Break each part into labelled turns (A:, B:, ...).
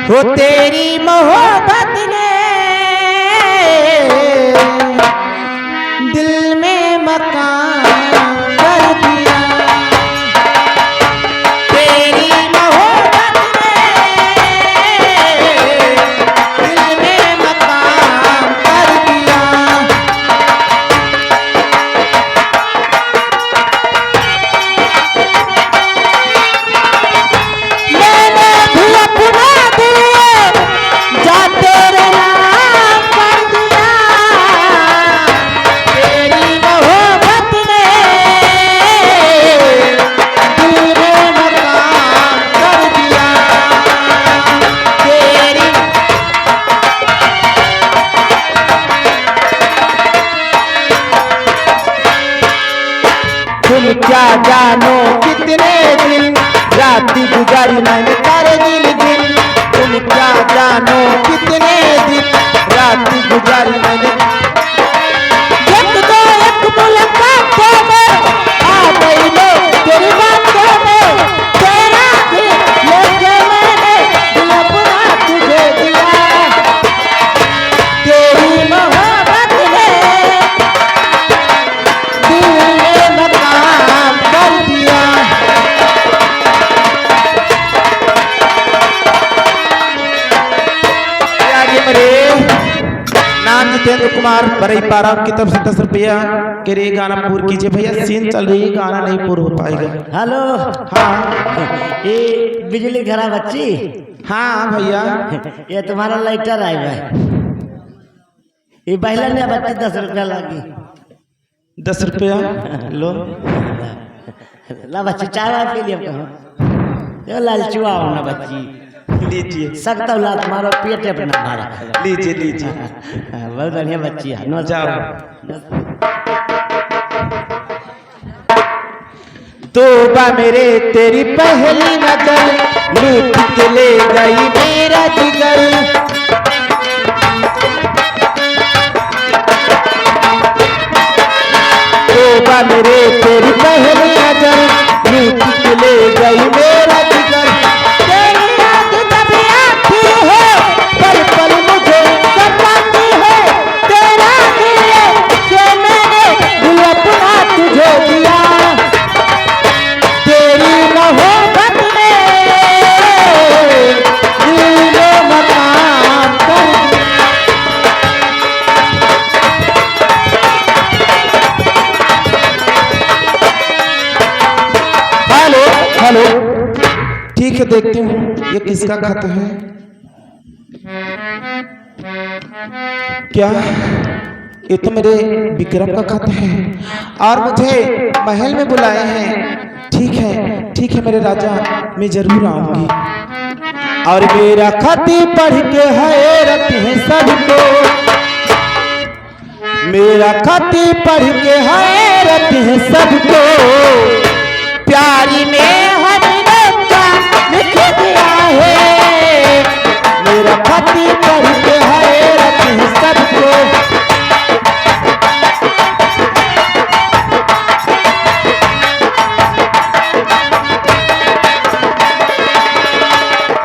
A: हो तेरी मोहब्बत ने दिल में मकान कर दिया। तेरी मोहब्बत ने दिल में मकान कर दिया। मैंने भी अपना दिल जा तेरे नाम कर दिया। तेरी मोहब्बत ने दिल में मकान कर दिया। तेरी तुम क्या जानो कितने दिन राती गुजारी मैंने तारे दिल दिल। तुम क्या जानो कितने दिन राती गुजारी मैंने। एक दो एक मुलाकातों में आ गई लो तेरी बातों में। तेरा दिल लेके मैंने दिल अपना तुझे दिया। तेरी मोहब्बत ने दिल में मकान कर दिया। आगे मेरे नाम जितेंद्र कुमार बरई पारा की तरफ से 10 रुपया के लिए गाना पूर्ण कीजिए भैया। सीन चल रही है, गाना नहीं पूर्ण हो पाएगा।
B: हेलो,
A: हाँ
B: ये बिजली घरा बच्ची,
A: हाँ भैया,
B: ये तुम्हारा लाइटर आएगा। ये पहला ने बच्ची 10 रुपया लगी।
A: 10 रुपया लो।
B: ला बच्ची चाय वाय पी लिया कहो। लालचुआ हो ना बच्ची,
A: लीजिए
B: सकता हूँ लात मारो पेट अपना मारा।
A: लीजिए लीजिए।
B: बहुत बढ़िया बच्ची है। नो
A: जाओ। तौबा मेरे तेरी पहली नजर लूट के ले गई मेरा जिगर। तौबा मेरे तेरी पहली नजर लूट के ले गई मेरा जिगर। तेरी याद जब आती है पल पल मुझे सताती है। तेरा दिल जो मैंने दिल अपना तुझे दिया। तेरी मोहब्बत ने दिल में मकान कर दिया। हेलो हेलो, ठीक है देखती हूँ ये किसका खत है। क्या ये तो मेरे विक्रम का खत है और मुझे महल में बुलाए हैं। ठीक है मेरे राजा, मैं जरूर आऊंगी। और मेरा खत पढ़ के हैरत है सबको। मेरा खत पढ़ के हैरत है सबको। प्यारी में हमने क्या लिख दिया है। मेरा खत पढ़ के हैरत है सबको।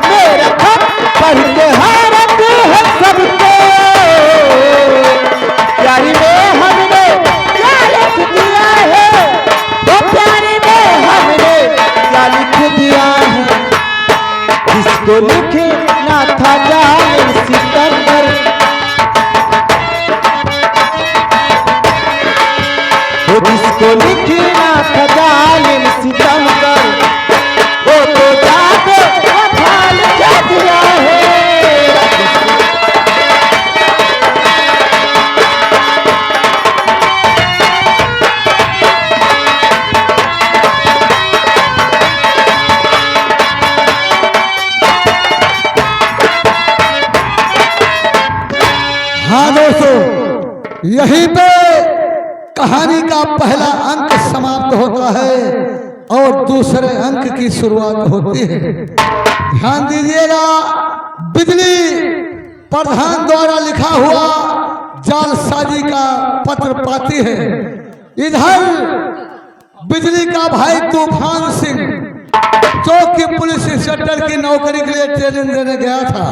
A: मेरा खत पढ़ के हैरत है सबको। प्यारी में हमने क्या लिख दिया है। वो प्यारी में हमने क्या लिख दिया है। जिसको लिखना था जालिम सितमगर, वो जिसको लिखना था जालिम सितमगर, वो तो जाके वफा लिख दिया है।
C: हाँ दोस्तों, यहीं पे कहानी का पहला अंक समाप्त होता है और दूसरे अंक की शुरुआत होती है। ध्यान दीजिएगा, बिजली प्रधान द्वारा लिखा हुआ जालसाजी का पत्र पाती है। इधर बिजली का भाई तूफान सिंह जो कि पुलिस इंस्पेक्टर की नौकरी के लिए ट्रेनिंग देने गया था,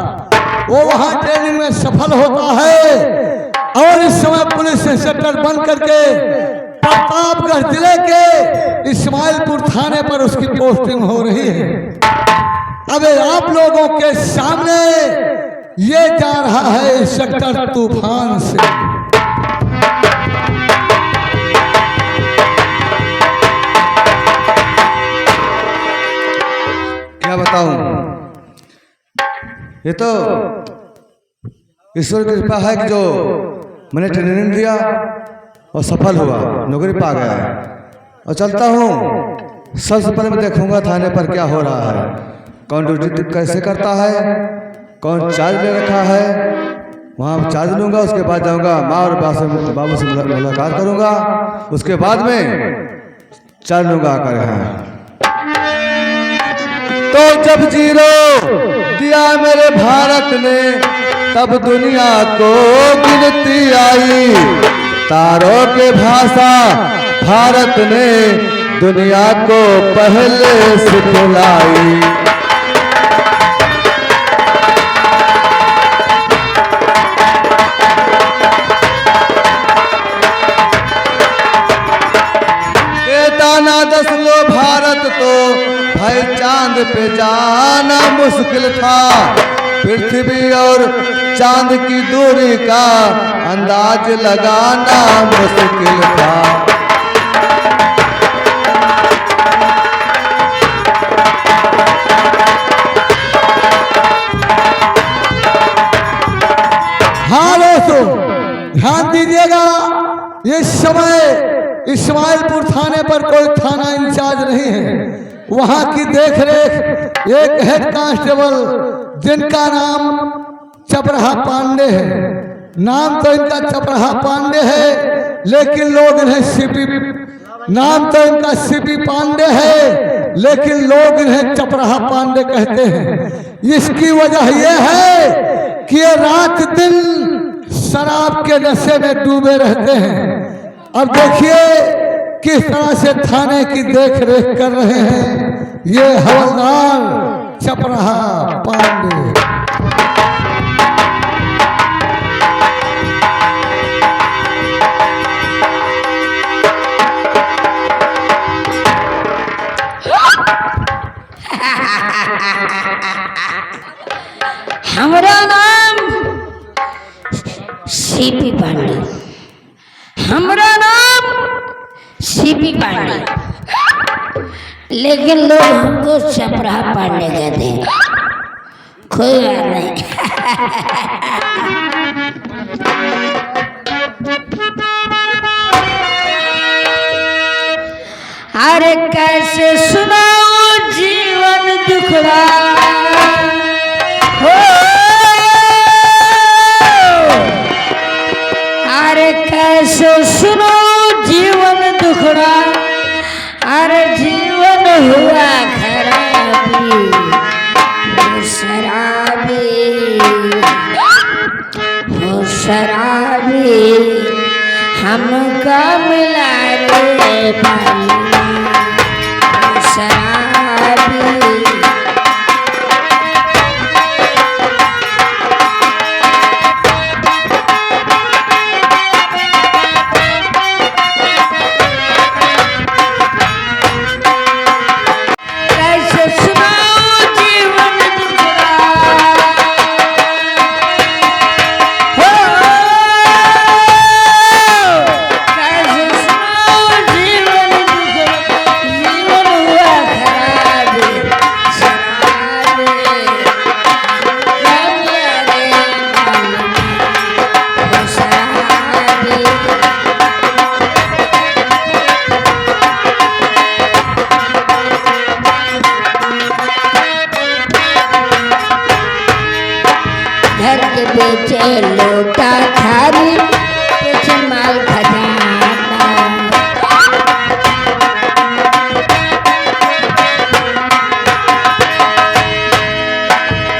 C: वो वहां ट्रेनिंग में सफल होता है और इस समय पुलिस इंस्पेक्टर बन करके प्रतापगढ़ जिले के इस्माइलपुर थाने पर उसकी पोस्टिंग हो रही है। अब आप लोगों के सामने ये जा रहा है इंस्पेक्टर तूफान से।
D: क्या बताऊं, ये तो ईश्वर की कृपा है कि जो मैंने ट्रेनिंग दिया और सफल हुआ, नौकरी पा गया और चलता हूँ। सबसे पहले मैं देखूंगा थाने पर क्या हो रहा है, कौन ड्यूटी कैसे करता है, कौन चार्ज ले रखा है, वहाँ चार्ज लूँगा। उसके बाद जाऊँगा माँ और बाबू से मुलाकात करूँगा, उसके बाद में चार्ज लूँगा आकर यहाँ। तो जब जीरो दिया मेरे भारत ने, तब दुनिया को गिनती आई। तारों के भाषा भारत ने दुनिया को पहले सिखलाई। दाना 10 लो भारत तो भाई चांद पे जाना मुश्किल था। पृथ्वी और चांद की दूरी का अंदाज लगाना मुश्किल था।
C: हाँ दोस्तों, ध्यान दीजिएगा, इस समय इस्माइलपुर थाने पर कोई थाना इंचार्ज नहीं है। वहां की देखरेख एक हेड कांस्टेबल जिनका नाम चपराहा पांडे है। नाम तो इनका चपराहा पांडे है, लेकिन लोग इन्हें सीपी, नाम तो इनका सीपी पांडे है, लेकिन लोग इन्हें चपराहा पांडे कहते हैं। इसकी वजह यह है कि ये रात दिन शराब के नशे में डूबे रहते हैं। अब देखिए किस तरह से थाने की देख रेख कर रहे हैं ये हवलदार चपराहा पांडे।
E: हमारा नाम सीपी पांडे, हमारा नाम सीपी पांडे, लेकिन लोग हमको चपराहा पांडे कहते हैं। कोई बात नहीं। अरे कैसे सुनाओ जीवन दुखड़ा हो, अरे कैसे सुनो जीवन दुखड़ा, अरे जीवन हुआ खराबी हो शराबी, हो शराबी हमका मिला रे पानी हो शराबी। बेचे लोटा थारी, बेचे माल खजाना,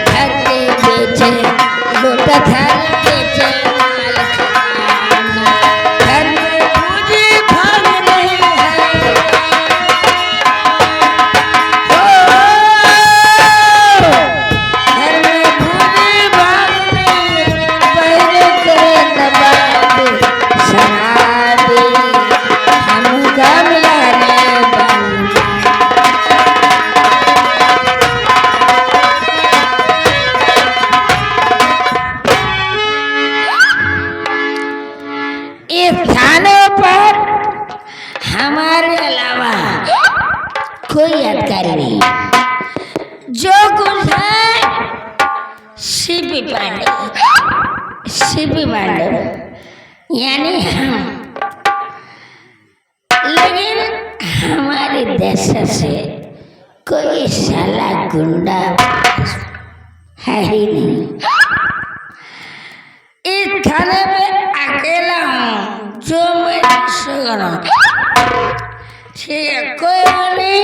E: घर के बेचे लोटा थारी, बेचे माल खजाना, घर में पूंजी भाग नहीं है। सीपी पांडे यानी हम, लेकिन हमारे देश से कोई साला गुंडा है ही नहीं। इस थाने में अकेला हूँ जो मैं सुगना ठीक है, कोई नहीं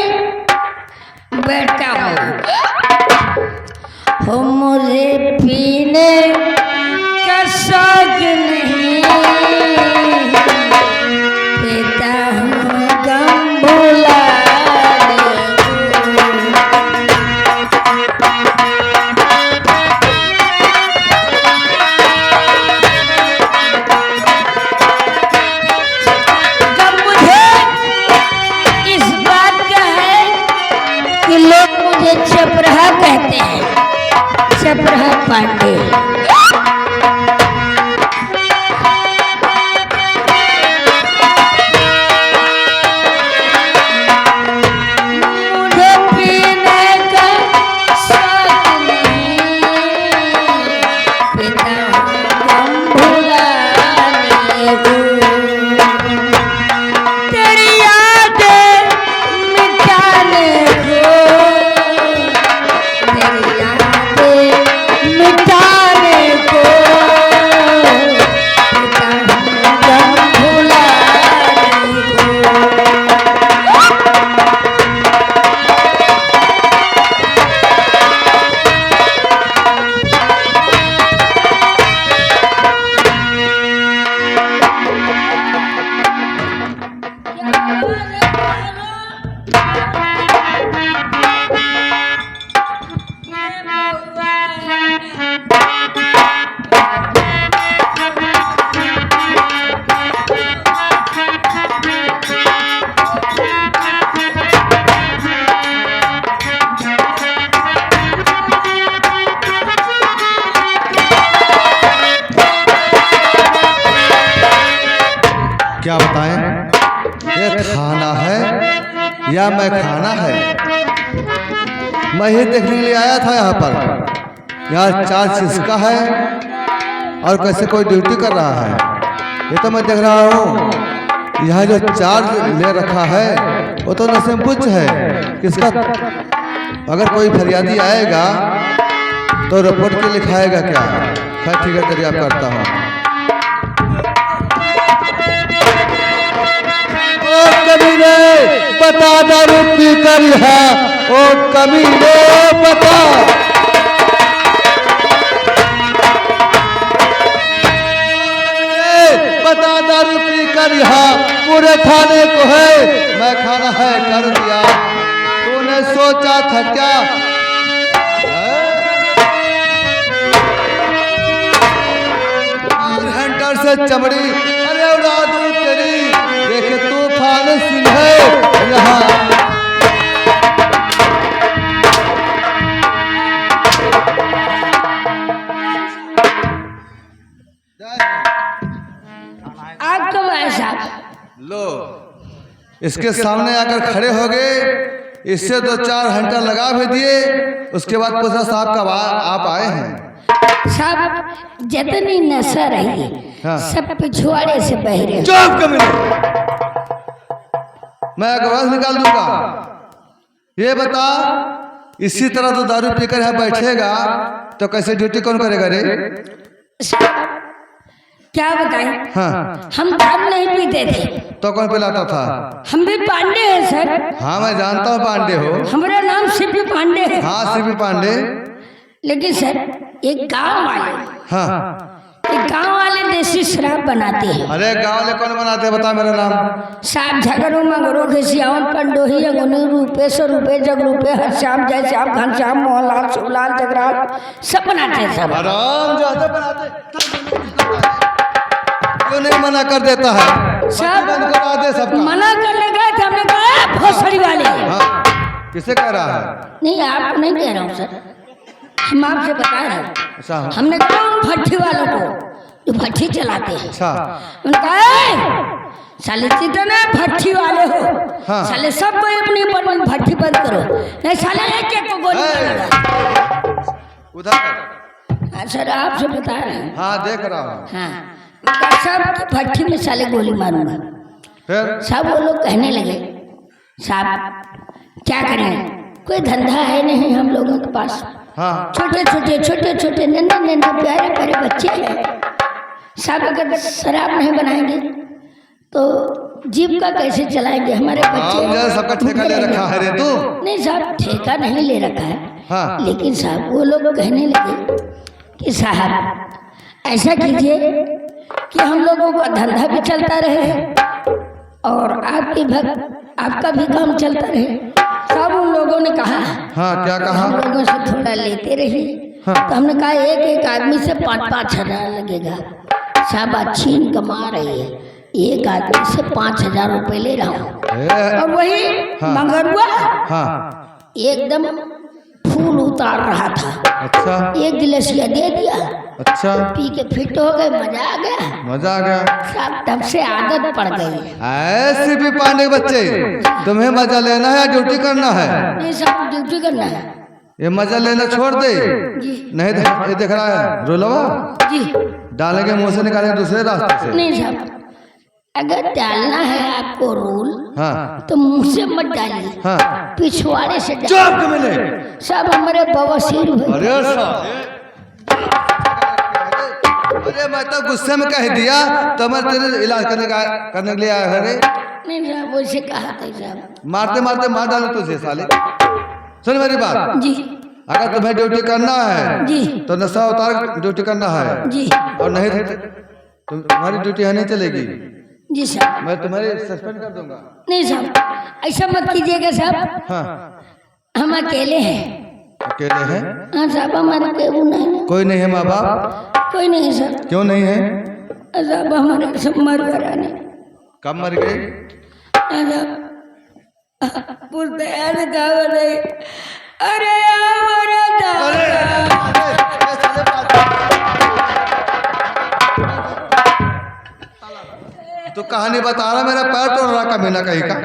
E: बैठा हूँ। हो मुझे पीने का शौक नहीं, पीता हूँ गम भुलाने गम मुझे इस बात का है कि लोग मुझे चपराहा कहते हैं, चपराहा पांडे। मुझे पीने का शौक नहीं, पीता हूँ गम भुलाने को। तेरी यादें मिटाने को, तेरी यादें मिटाने को, पीता हूँ गम भुलाने को।
D: क्या बताएं, ये खाना है या मैं खाना है? मैं ही देखने के लिए आया था यहाँ पर। यहाँ चार्ज किसका है और कैसे कोई ड्यूटी कर रहा है, ये तो मैं देख रहा हूँ। यहाँ जो चार्ज ले रखा है वो तो नसेमपुच है किसका। अगर कोई फरियादी आएगा तो रिपोर्ट के लिखाएगा क्या? खैर ठीक है, तेरी आप करता हूँ। कमीने बता दारू पी कर है, ओ कमीने बता। बता दारू पी कर यहाँ पूरे थाने को है मैं खाना है कर दिया। तूने सोचा था क्या? हंटर से चमड़ी अरे उड़ादू तेरी, देखे तूफान सिंह है यहाँ।
E: आप कब आए साहब?
D: लो, इसके सामने आकर खड़े हो गए, इससे 2-4 घंटा लगा भी दिए, उसके बाद पूछा साहब कब आप आए हैं?
E: साहब जितनी नशा रही
D: हाँ।
E: सब पिछवाड़े से बह रहे।
D: चुप कमीने, मैं आवाज निकाल दूंगा। ये बता, इसी तरह तो दारू पीकर यहाँ बैठेगा तो कैसे ड्यूटी कौन करेगा रे?
E: साहब क्या बताएं,
D: हाँ,
E: हम दारू नहीं पीते थे।
D: तो कौन पिलाता था?
E: हम भी पांडे हैं सर।
D: हाँ मैं जानता हूँ पांडे हो।
E: हमारा नाम सीपी पांडे है।
D: हाँ सीपी पांडे।
E: लेकिन सर एक गांव वाले,
D: हाँ,
E: एक गांव वाले देसी शराब बनाते हैं।
D: अरे गाँव वाले कौन बनाते हैं बता मेरा नाम।
E: साहब झगड़ों मगरों घिसियावन पंडोही अगुनी रूपे सौ रुपए जग रुपए हर श्याम जय श्याम घनश्याम मोहनलाल शिवलाल जगराल सब बनाते हैं सब।
D: आराम ज्यादा बनाते क्यों नहीं मना कर देता है?
E: सब
D: बंद करा दे सबका।
E: मना करने गए थे, हमने कहा भोसड़ी वाले।
D: हाँ, किसे कह रहा है?
E: नहीं आप नहीं कह रहा हूँ सर, हम आपसे बता रहे हैं।
D: अच्छा,
E: हमने कहा उन भट्ठी वालों को जो भट्ठी चलाते हैं,
D: अच्छा,
E: उन्होंने कहा साले जितने भट्ठी वाले हो,
D: हाँ।
E: साले सब कोई अपनी अपन भट्ठी बंद करो, नहीं साले एक एक को गोली मारेगा।
D: उधर
E: हाँ सर आपसे बता रहे हैं।
D: हाँ देख रहा हूँ।
E: हाँ मैं साहब भट्टी में साले गोली मारूंगा।
D: फिर
E: साहब वो लोग कहने लगे साहब क्या करें, कोई धंधा है नहीं हम लोगों के पास,
D: हाँ
E: छोटे छोटे नन्हे प्यारे प्यारे बच्चे हैं साहब, अगर शराब नहीं बनाएंगे तो जीविका कैसे चलाएंगे हमारे बच्चे।
D: सबका ठेका ले रखा है रे तू?
E: नहीं साहब ठेका नहीं ले रखा है।
D: हाँ।
E: लेकिन साहब वो लोग कहने लगे कि साहब ऐसा कीजिए कि हम लोगों का धंधा भी चलता रहे और आपका भी काम चलता रहे। साहब उन लोगों ने कहा
D: हाँ क्या कहा?
E: हम लोगों से थोड़ा लेते रहिए।
D: हाँ।
E: तो हमने कहा एक आदमी से 5-5 हजार लगेगा। साहब अच्छी कमा रही है, एक आदमी से 5,000 रुपए ले रहा हूँ। और वही
D: हाँ।
E: मंगरुआ
D: हाँ
E: एकदम फूल उतार रहा था।
D: अच्छा
E: 1 गिलासिया दे दिया,
D: अच्छा
E: पी के फिट हो गए, मजा आ गया।
D: मजा आ गया।
E: साहब तब से आदत पड़ गई।
D: ऐसे भी पांडे बच्चे, तुम्हें मजा लेना है ड्यूटी करना है।
E: नहीं साहब ड्यूटी करना है।
D: ये मजा लेना छोड़ दे।
E: जी
D: नहीं ये देख रहा है रोलवा
E: जी
D: डालेंगे मुंह से निकालेंगे दूसरे रास्ते से।
E: नहीं साहब अगर डालना है आपको रोल
D: हाँ
E: तो मुंह से मत डालिए,
D: हाँ
E: पिछवाड़े से डालिए।
D: चुप मिले।
E: साहब हमारे बवासीर हुए।
D: अरे मैं तो गुस्से में कह दिया तो मैं तेरे इलाज करने के लिए आया है रे।
E: नहीं साहब वैसे कहा था साहब।
D: मारते मारते मार डालो तुझे साले। सुन मेरी बात,
E: जी
D: अगर तुम्हें ड्यूटी करना है
E: जी
D: तो नशा उतार ड्यूटी करना है,
E: जी
D: और नहीं तो तुम्हारी ड्यूटी है नहीं चलेगी।
E: जी साहब।
D: मैं तुम्हारी सस्पेंड कर दूंगा।
E: नहीं साहब ऐसा मत कीजिएगा साहब,
D: हाँ
E: हम अकेले हैं।
D: अकेले हैं?
E: हाँ साहब हमारे केहू नहीं है।
D: कोई नहीं है माँ बाप?
E: कोई नहीं सर।
D: क्यों नहीं है?
E: साहब हमारे सब मर गए।
D: कब मर गए?
E: पूछते हैं गाँव नहीं। अरे हमारे
D: तो कहानी बता रहा, मेरा पैर तोड़ रहा कमीना कहीं का।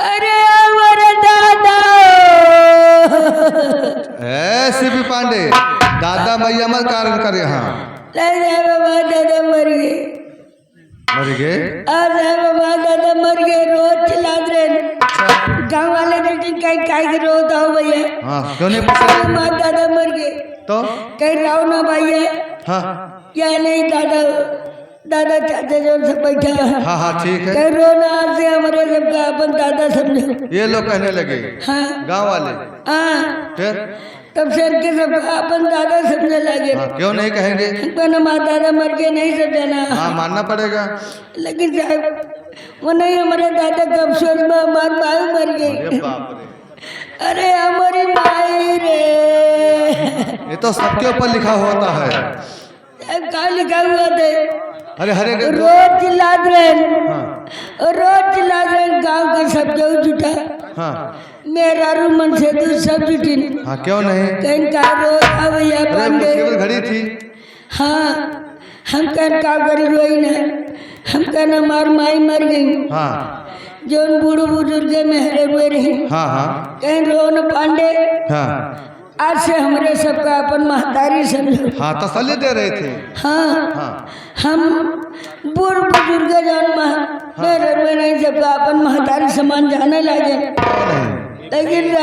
E: अरे हमारे दादा
D: ऐसे भी पांडे दादा मैया मत कारण कर यहाँ।
E: बाबा दादा मर गए।
D: मर गए?
E: बाबा दादा मर गए। रोज चिल्ला रहे गाँव वाले कहीं रोता हो भैया।
D: हाँ क्यों नहीं पूछा?
E: माँ दादा मर गए
D: तो
E: कहीं राव ना भैया।
D: हाँ
E: क्या नहीं दादा चाचा जो सब बैठा है।
D: हाँ हाँ ठीक है।
E: कहीं रोना से हमारे सबका अपन दादा समझो।
D: ये लोग कहने लगे
E: हाँ
D: गांव वाले?
E: हाँ
D: फिर
E: तब सर के सब अपन दादा समझने लगे।
D: हाँ, क्यों नहीं कहेंगे?
E: अपना माँ दादा मर के नहीं समझाना।
D: हाँ मानना पड़ेगा।
E: लेकिन साहब वो नहीं, हमारे दादा का अफसोस में हमारी माँ मर
D: अरे
E: गई।
D: बाप रे,
E: अरे हमारी माई रे।
D: ये तो सबके ऊपर लिखा होता है।
E: साहब कहाँ लिखा हुआ था?
D: अरे हरे
E: रोज चिल्ला रहे,
D: हाँ
E: रोज चिल्ला रहे गाँव के सब जो जुटा।
D: हाँ
E: मेरा रूमन से तू सब जुटी।
D: हाँ क्यों नहीं?
E: कहीं का रोज भैया
D: अरे
E: पांडे।
D: मुसीबत घड़ी थी।
E: हाँ हम कहीं का करी रोई न, हम कहना हमार माई मर गई।
D: हाँ
E: जो बूढ़ो बुजुर्ग मेहरे हुए रहे।
D: हाँ हाँ
E: कहीं रो न पांडे।
D: हाँ
E: आज से हमारे सबका अपन महतारी समझो।
D: हाँ तसल्ली दे रहे थे।
E: हाँ
D: हाँ
E: हम बूढ़ बुजुर्ग जान मेरे में नहीं सबका अपन महतारी समान जाने लगे। लेकिन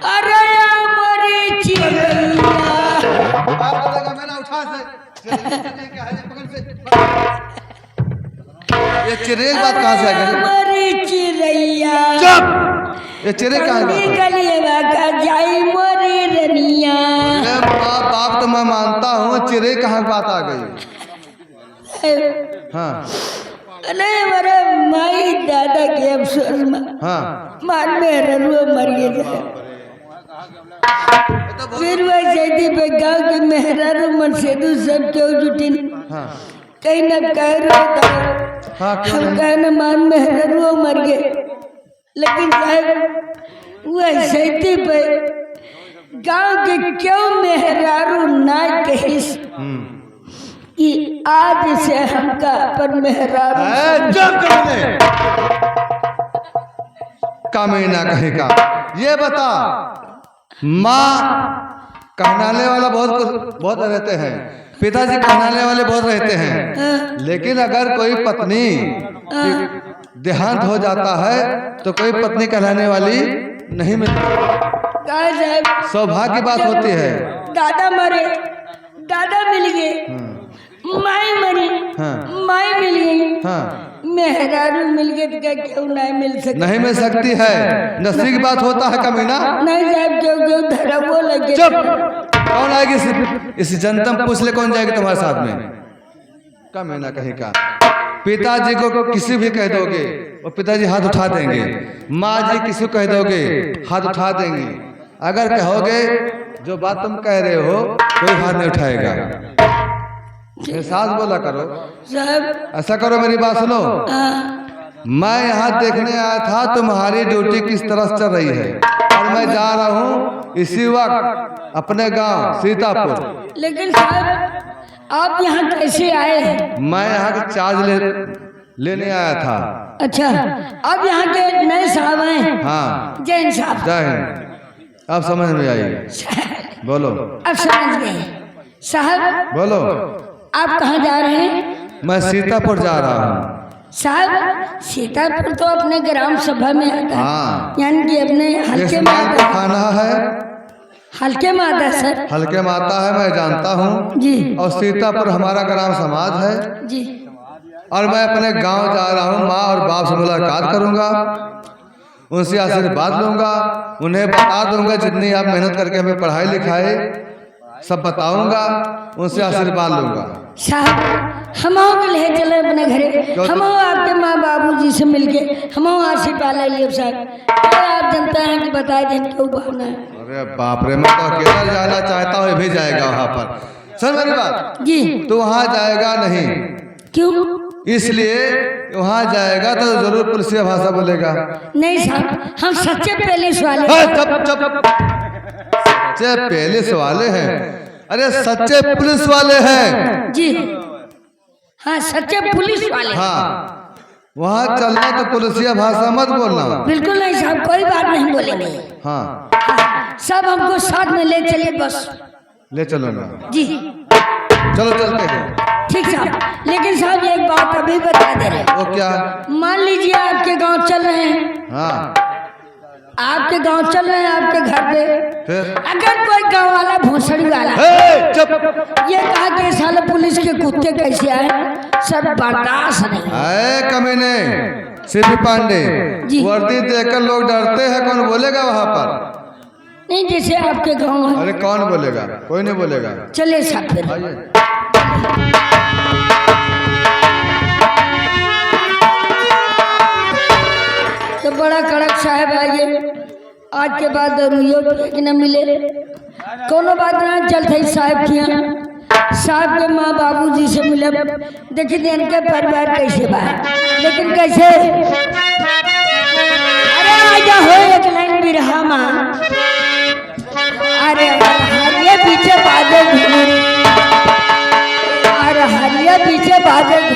E: अरे हमारी चिड़ैया।
D: ये चिरेल बात कहाँ से आ गई?
E: हमारी चिड़ैया
D: ये चिरेल कहाँ
E: कली
D: है?
E: गलिएवा का जाई मोरी रनिया।
D: बाप तो मैं मानता हूँ, चिरे कहाँ बात आ गई? हाँ
E: अरे हमारे माई दादा के अफसोस में
D: हाँ
E: मार मेरे रुआ मर गए। फिर वैसे थी पे गाँव के मेहरा मन से तू सब क्यों जुटी।
D: हाँ
E: कहीं न कह रोता
D: हाँ क्यों
E: हम
D: नहीं?
E: कहना मान मेहरा रुआ मर गए। लेकिन साहब वैसे थी पे गाँव के क्यों मेहरारू ना कहिस कि आज से हमका पर मेहरारू।
D: कमीना कहेगा। ये बता माँ कहनाने वाला बहुत रहते हैं, पिताजी कहनाने वाले बहुत रहते हैं, लेकिन अगर कोई पत्नी देहांत हो जाता है तो कोई पत्नी कहलाने वाली नहीं मिलती।
E: साहब
D: सौभाग्य की बात होती है।
E: दादा मरे, दादा मिल गए, माई मरी, माई मिल गई, मेहरारू मिल गए तो क्या क्यों नहीं मिल सकती?
D: नहीं मिल सकती है, नसीब की बात होता है कमीना।
E: नहीं साहब क्यों क्यों धरा वो लगे।
D: चुप, कौन आएगी इस जनतम पूछ ले, कौन जाएगी तुम्हारे साथ में? कमीना कहीं का। पिताजी को किसी भी कह दोगे और पिताजी हाथ उठा देंगे, माँ जी किसी को कह दोगे हाथ उठा देंगे। अगर कहोगे जो बात तुम कह रहे हो कोई हाथ नहीं उठाएगा। एहसास बोला करो
E: साहब।
D: ऐसा करो, मेरी बात सुनो। मैं यहाँ देखने आया था तुम्हारी ड्यूटी किस तरह चल रही है, और मैं जा रहा हूँ इसी वक्त अपने गांव सीतापुर।
E: लेकिन साहब आप यहाँ कैसे आए हैं?
D: मैं यहाँ का चार्ज लेने आया था।
E: अच्छा, अब यहाँ के नए साहब हैं?
D: हाँ,
E: जैन साहब।
D: जय हिंद। अब समझ में आई, बोलो।
E: अब समझ गए साहब।
D: बोलो,
E: आप कहाँ जा रहे हैं?
D: मैं सीतापुर जा रहा हूँ।
E: साहब सीतापुर तो अपने ग्राम सभा में आता है,
D: हाँ,
E: यानी कि अपने हल्के में आता है।
D: खाना है,
E: हल्के में आता है सर।
D: हल्के में आता है, मैं जानता हूँ
E: जी।
D: और सीतापुर हमारा ग्राम समाज है
E: जी।
D: और मैं अपने गांव जा रहा हूँ। माँ और बाप से मुलाकात करूंगा, उनसे आशीर्वाद लूंगा, उन्हें बता दूंगा जितनी आप मेहनत करके हमें पढ़ाई लिखाई सब बताऊंगा, उनसे आशीर्वाद लूंगा।
E: साहब हम ले चले अपने घरे, हम आपके माँ बाबू जी से मिलके हम आशीर्वाद ले लिए साहब। आप जनता हैं कि बता दें क्यों भावना है।
D: अरे बाप रे, मैं तो अकेला जाना चाहता हूँ, भी जाएगा वहाँ पर। सुन मेरी बात
E: जी।
D: तो वहाँ जाएगा नहीं,
E: क्यों?
D: इसलिए वहाँ जाएगा तो जरूर पुलिसिया भाषा बोलेगा।
E: नहीं साहब हम सच्चे पुलिस वाले।
D: सच्चे पुलिस वाले हैं? अरे सच्चे पुलिस वाले हैं
E: जी। हाँ सच्चे पुलिस वाले।
D: हाँ, वहाँ चलना तो पुलिसिया भाषा मत बोलना।
E: बिल्कुल नहीं साहब, कोई बात नहीं बोलेंगे।
D: हाँ,
E: सब हमको साथ में ले चलिए बस।
D: ले चलो ना।
E: जी
D: चलो चलते हैं।
E: ठीक साहब। लेकिन साहब एक बात अभी बता दे रहे।
D: वो क्या?
E: मान लीजिए आपके गांव चल रहे हैं,
D: हाँ,
E: आपके गांव चल रहे हैं आपके घर पे,
D: फिर
E: अगर कोई गांव वाला भोसड़ी वाला
D: चुप,
E: ये कहा कि साले पुलिस के कुत्ते कैसे आए, सर बर्दाश्त नहीं।
D: आए कमीने सिद्धि पांडे,
E: जी।
D: वर्दी देखकर लोग डरते हैं, कौन बोलेगा वहाँ पर?
E: नहीं जैसे आपके गांव में।
D: अरे कौन बोलेगा? कोई नहीं बोलेगा।
E: चलिए साहब फिर।
D: आइए।
E: तो बड़ा कड़क साहब आइए, आज के बाद दरुइयों के न मिले, कोनो बात ना चलते साहब किया। साहब के माँ बाबू जी से मिले, देखिए इनके परिवार कैसे बा, लेकिन कैसे। अरे आजा हो एक लाइन बिरहा माँ। अरे हरिया पीछे बादल, अरे हरिया पीछे बादल